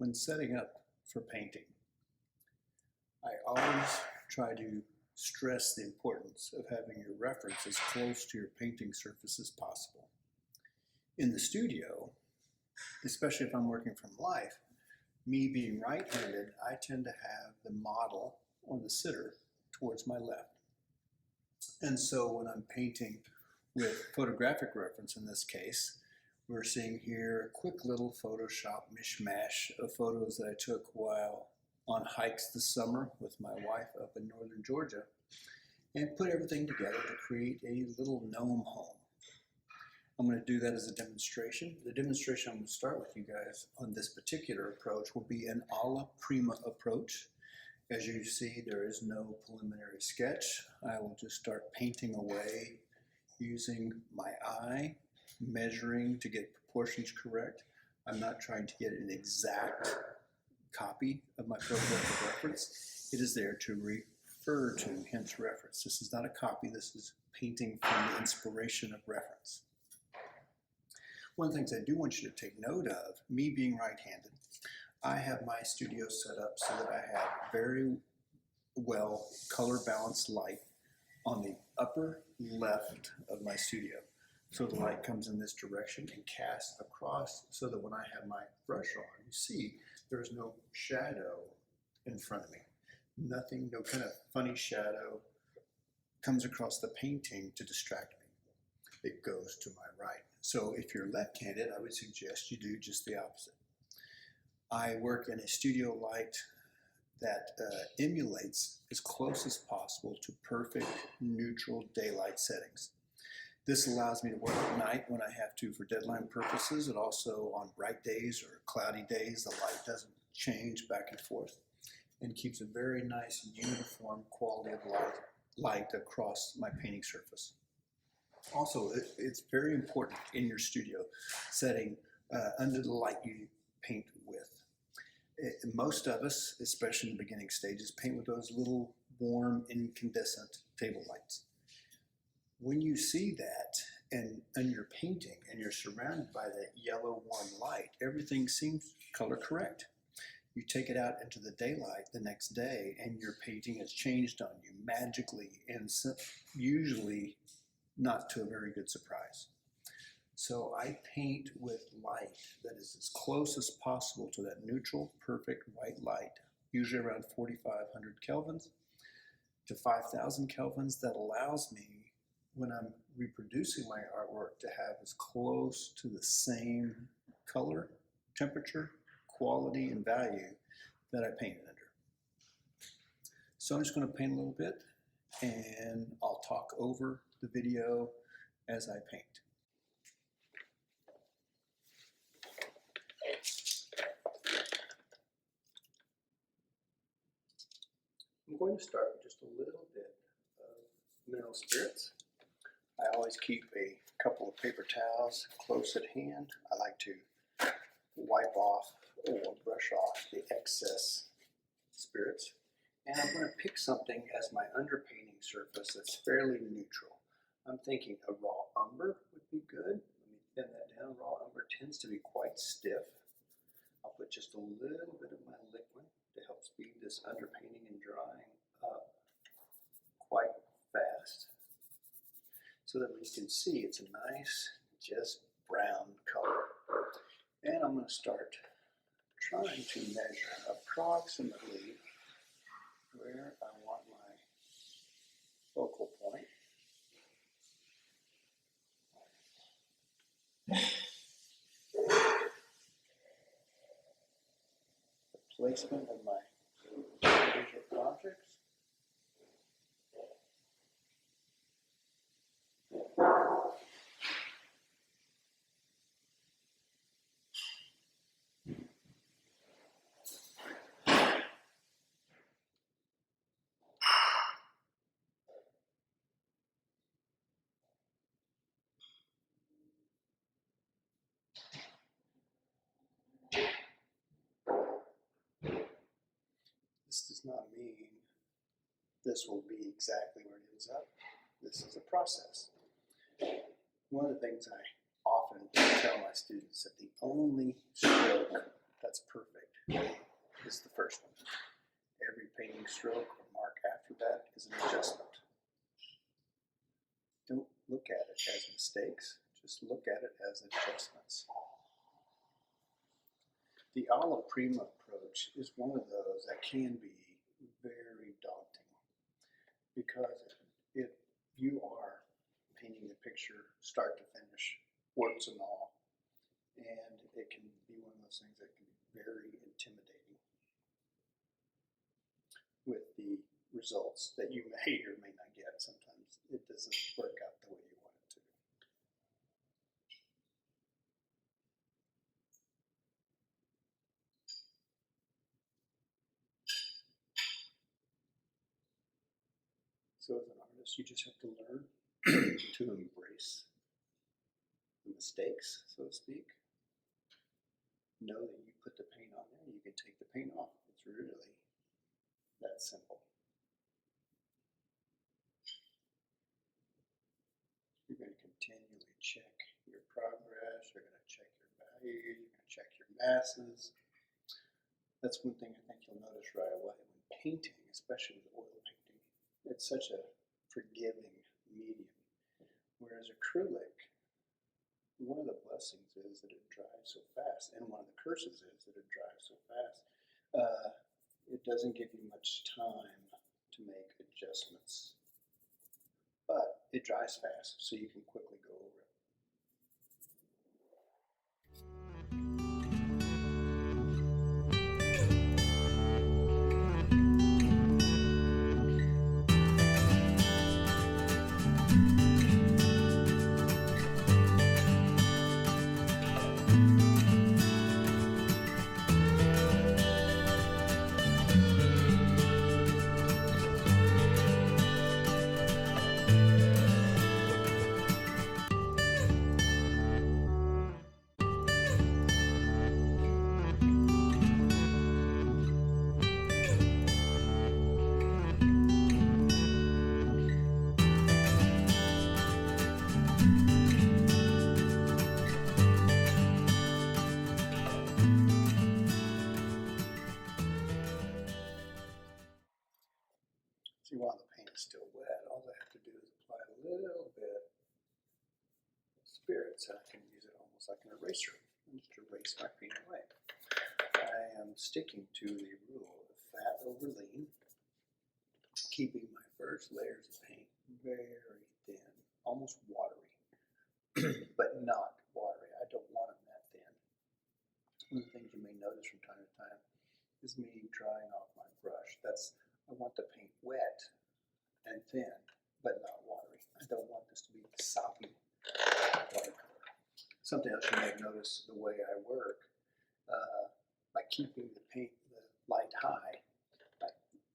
When setting up for painting, I always try to stress the importance of having your reference as close to your painting surface as possible. In the studio, especially if I'm working from life, me being right-handed, I tend to have the model or the sitter towards my left. And so when I'm painting with photographic reference in this case, we're seeing here a quick little Photoshop mishmash of photos that I took while on hikes this summer with my wife up in northern Georgia, and put everything together to create a little gnome home. I'm going to do that as a demonstration. The demonstration I'm going to start with you guys on this particular approach will be an alla prima approach. As you see, there is no preliminary sketch. I will just start painting away using my eye, measuring to get proportions correct. I'm not trying to get an exact copy of my photographic reference. It is there to refer to, hence reference. This is not a copy, this is painting from the inspiration of reference. One of the things I do want you to take note of, me being right-handed, I have my studio set up so that I have very well color balanced light on the upper left of my studio. So the light comes in this direction and casts across so that when I have my brush on, you see there's no shadow in front of me. Nothing, no kind of funny shadow comes across the painting to distract me. It goes to my right. So if you're left-handed, I would suggest you do just the opposite. I work in a studio light that emulates as close as possible to perfect neutral daylight settings. This allows me to work at night when I have to for deadline purposes, and also on bright days or cloudy days, the light doesn't change back and forth and keeps a very nice uniform quality of light across my painting surface. Also, it's very important in your studio setting under the light you paint with. Most of us, especially in the beginning stages, paint with those little warm incandescent table lights. When you see that and you're painting and you're surrounded by that yellow warm light, everything seems color correct. You take it out into the daylight the next day and your painting has changed on you magically, and usually not to a very good surprise. So I paint with light that is as close as possible to that neutral, perfect white light, usually around 4,500 kelvins to 5,000 kelvins. That allows me, when I'm reproducing my artwork, to have as close to the same color, temperature, quality, and value that I painted under. So I'm just going to paint a little bit, and I'll talk over the video as I paint. I'm going to start with just a little bit of mineral spirits. I always keep a couple of paper towels close at hand. I like to wipe off or brush off the excess spirits. And I'm going to pick something as my underpainting surface that's fairly neutral. I'm thinking a raw umber would be good. Let me thin that down. Raw umber tends to be quite stiff. I'll put just a little bit of my liquid to help speed this underpainting and drying up quite fast, so that we can see it's a nice, just brown color. And I'm going to start trying to measure approximately where I want my focal point. The placement of my visual objects. This does not mean this will be exactly where it ends up. This is a process. One of the things I often tell my students that the only stroke that's perfect, is the first one. Every painting stroke or mark after that is an adjustment. Don't look at it as mistakes, just look at it as adjustments. The alla prima approach is one of those that can be very daunting because you are painting the picture start to finish, warts and all, and it can be one of those things that can be very intimidating with the results that you may or may not get. Sometimes it doesn't work out the way you want it to. So as an artist, you just have to learn to embrace the mistakes, so to speak. Know that you put the paint on there, you can take the paint off. It's really that simple. You're going to continually check your progress, you're going to check your values, you're going to check your masses. That's one thing I think you'll notice right away when painting, especially with oil painting. It's such a forgiving medium. Whereas acrylic, one of the blessings is that it dries so fast, and one of the curses is that it dries so fast. It doesn't give you much time to make adjustments, but it dries fast, so you can quickly go over it. See, while the paint is still wet, all I have to do is apply a little bit of spirit so I can use it almost like an eraser and just erase my paint away. I am sticking to the rule of fat over lean, keeping my first layers of paint very thin, almost watery, but not watery. I don't want them that thin. One of the things you may notice from time to time is me drying off my brush. I want the paint wet and thin, but not watery. I don't want this to be soppy watercolor. Something else you may notice the way I work, by keeping the light high,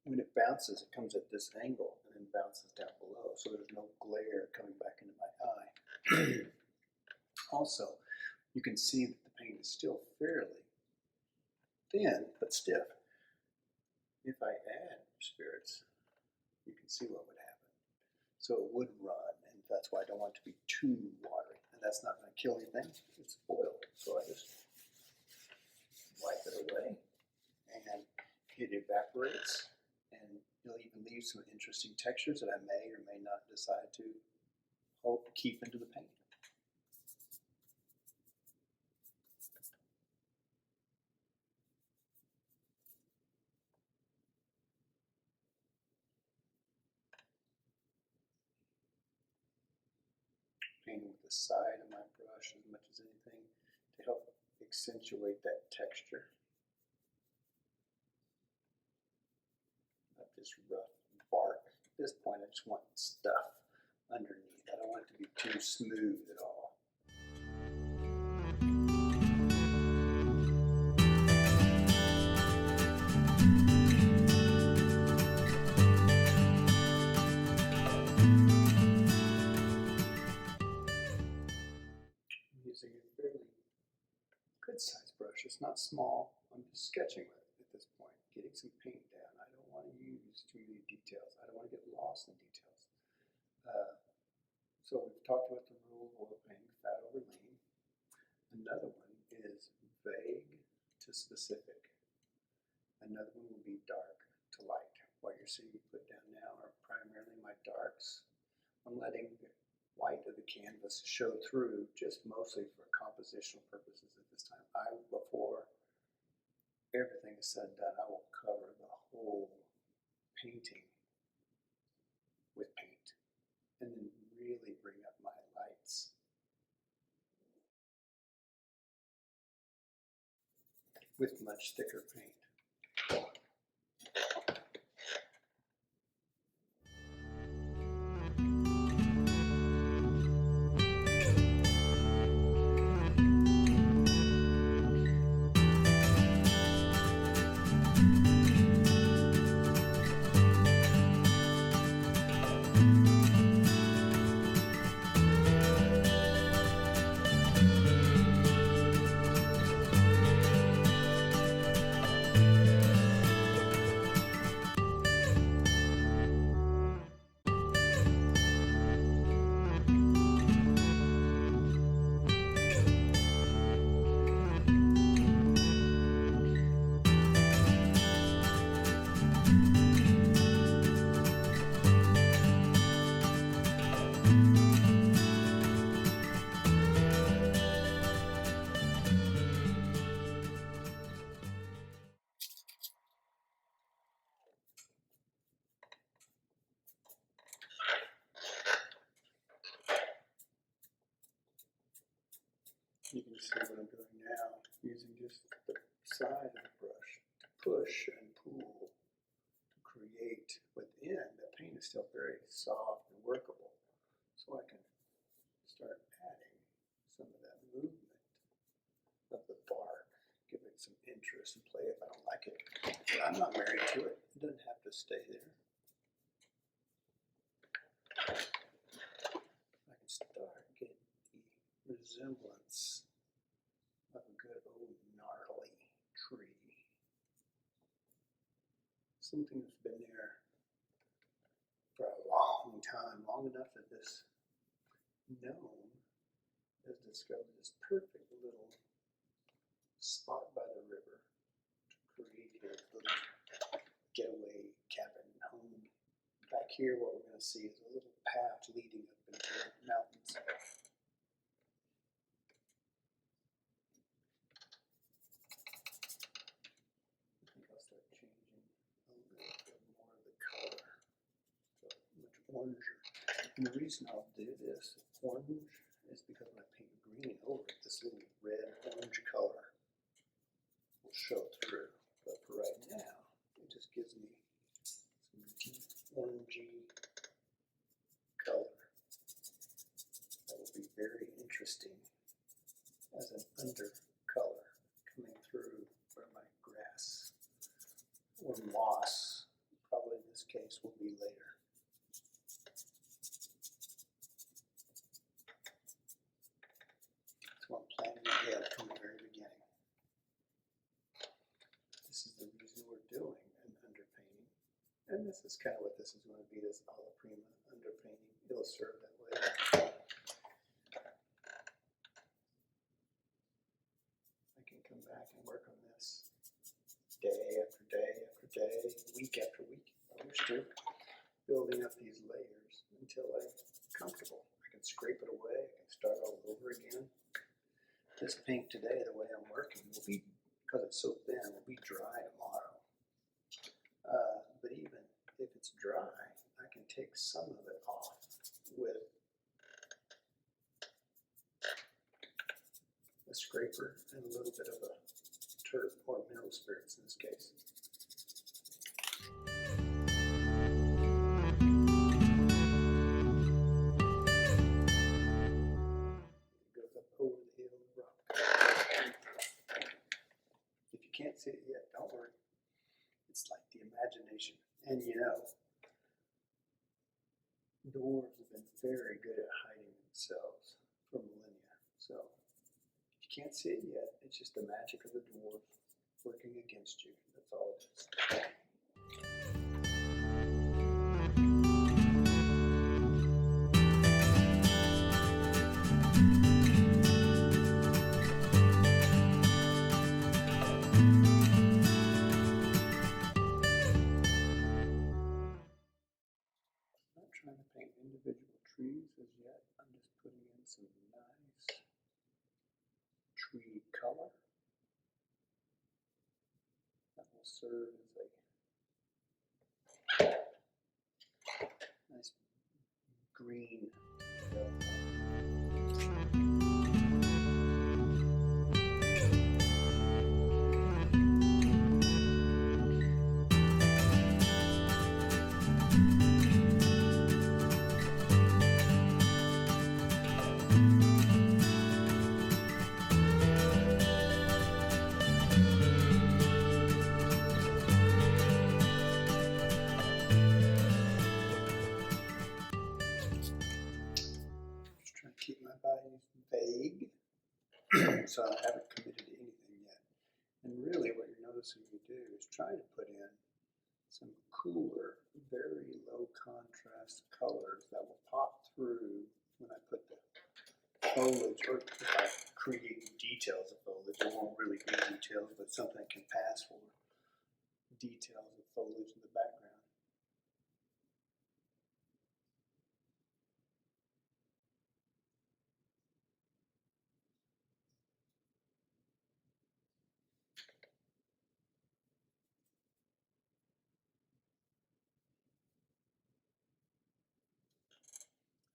when it bounces, it comes at this angle and then bounces down below, so there's no glare coming back into my eye. Also, you can see that the paint is still fairly thin, but stiff. If I add spirits, you can see what would happen. So it would run, and that's why I don't want it to be too watery. And that's not going to kill anything. It's oil. So I just wipe it away, and it evaporates, and it'll even leave some interesting textures that I may or may not decide to keep into the paint. Painting with the side of my brush as much as anything to help accentuate that texture. Not this rough bark. At this point, I just want stuff underneath. I don't want it to be too smooth at all. Using a fairly good sized brush. It's not small. I'm just sketching with it at this point, getting some paint down. I don't want to use too many details. I don't want to get lost in details. So we've talked about the rule of oil painting, fat over lean. Another one is vague to to specific. Another one will be dark to light. What you're seeing me put down now are primarily my darks. I'm letting the white of the canvas show through, just mostly for compositional purposes at this time. Before everything is said and done, I will cover the whole painting with paint and then really bring up my lights. With much thicker paint. You can see what I'm doing now, using just the side of the brush to push and pull to create within. The paint is still very soft and workable, so I can start adding some of that movement of the bark, give it some interest and play if I don't like it. But I'm not married to it. It doesn't have to stay there. I can start getting the resemblance of a good old gnarly tree. Something that's been there for a long time, long enough that this gnome has discovered this perfect little spot by the river to create his little getaway cabin home. Back here, what we're going to see is a little path leading up into the mountains. Oranger. And the reason I'll do this orange is because when I paint green over it, this little red-orange color will show through. But for right now, it just gives me some deep orangey color that will be very interesting as an undercolor coming through where my grass or moss, probably in this case, will be later. What I'm planning ahead from the very beginning. This is the reason we're doing an underpainting. And this is kind of what this is going to be, this alla prima underpainting. It'll serve that way. I can come back and work on this day after day after day, week after week. I wish to, building up these layers until I'm comfortable. I can scrape it away, I can start all over again. This paint today, the way I'm working, will be, because it's so thin, will be dry tomorrow. But even if it's dry, I can take some of it off with a scraper and a little bit of a turf or mineral spirits in this case. Can't see it yet, don't worry. It's like the imagination. And you know, dwarves have been very good at hiding themselves for millennia. So if you can't see it yet, it's just the magic of the dwarf working against you. That's all it is. tree color. That will serve as a nice green. Keep my values vague, so I haven't committed to anything yet. And really what you're noticing me do is try to put in some cooler, very low contrast colors that will pop through when I put the foliage, or if I create details of foliage. It won't really be details, but something that can pass for details of foliage in the background.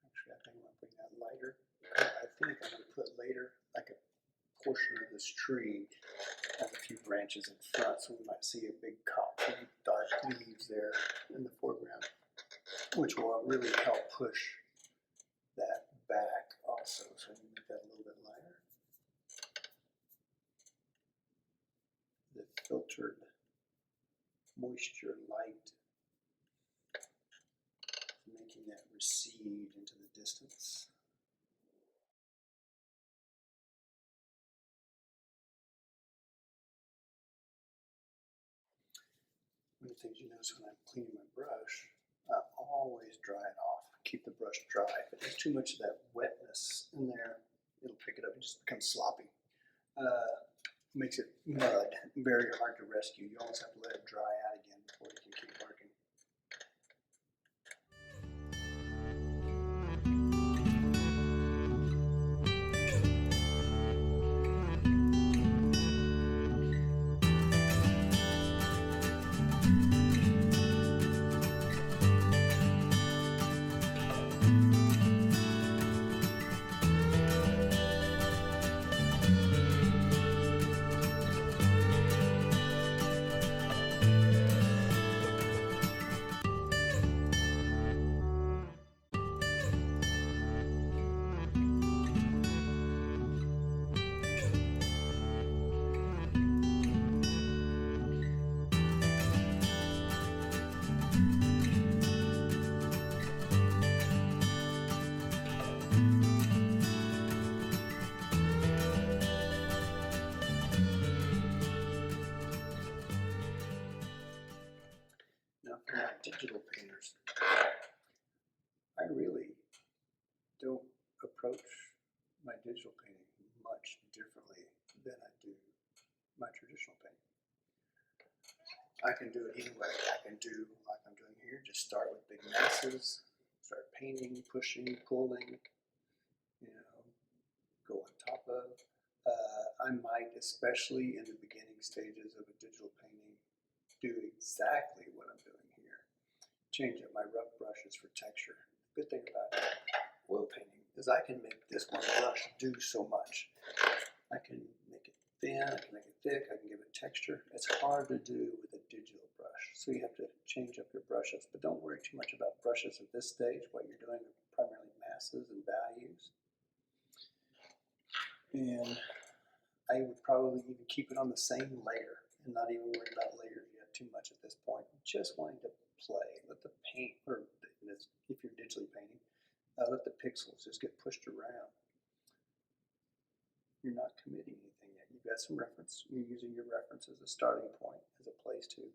Actually, I think I'm going to bring that lighter. I think I'm going to put later like a portion of this tree has a few branches in front, so we might see a big cop of dark leaves there in the foreground, which will really help push that back also. So you make that a little bit lighter. The filtered moisture light, making that recede into the distance. One of the things you notice when I'm cleaning my brush, I always dry it off. Keep the brush dry. If there's too much of that wetness in there, it'll pick it up and just become sloppy. Makes it mud, very hard to rescue. You always have to let it dry out again before you can keep working. Now for my digital painters, I really don't approach my digital painting much differently than I do my traditional painting. I can do it any way. I can do like I'm doing here, just start with big masses, start painting, pushing, pulling, go on top of. I might, especially in the beginning stages of a digital painting, do exactly what I'm doing here. Change up my rough brushes for texture. The good thing about oil painting is I can make this one brush do so much. I can make it thin, I can make it thick, I can give it texture. It's hard to do with a digital brush, so you have to change up your brushes. But don't worry too much about brushes at this stage. What you're doing are primarily masses and values. And I would probably even keep it on the same layer and not even worry about layers yet too much at this point. Just wanting to play, let the paint, or if you're digitally painting, let the pixels just get pushed around. You're not committing anything yet. You've got some reference. You're using your reference as a starting point, as a place to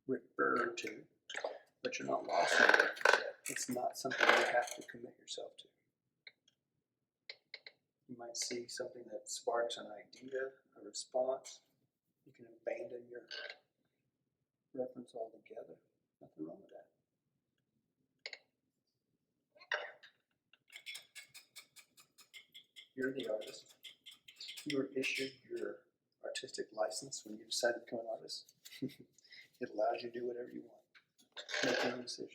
refer to, but you're not lost in the reference yet. It's not something you have to commit yourself to. You might see something that sparks an idea, a response. You can abandon your reference altogether. Nothing wrong with that. You're the artist. you were issued your artistic license when you decided to become an artist. It allows you to do whatever you want. Make your own decisions.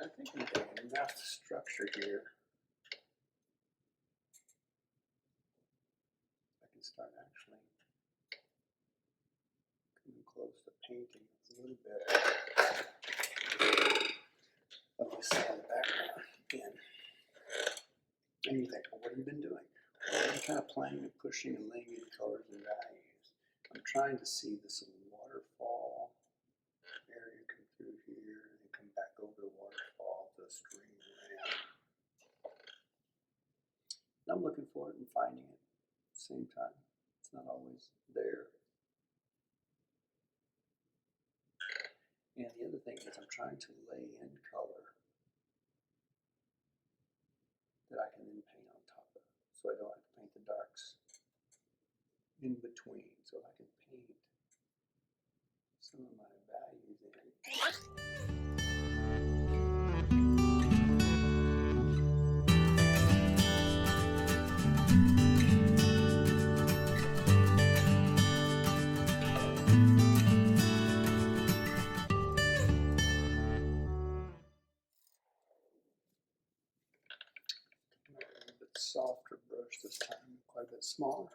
I think we've got enough structure here. I can start actually coming close to painting a little bit of this in the background again. And you think, well, what have you been doing? Well, I'm kind of playing and pushing and laying in colors and values. I'm trying to see this waterfall area come through here and then come back over the waterfall to a stream around. And I'm looking for it and finding it at the same time. It's not always there. And the other thing is I'm trying to lay in color that I can then paint on top of, so I don't have to paint the darks in between, so I can paint some of my values in. A little bit softer brush this time, quite a bit smaller.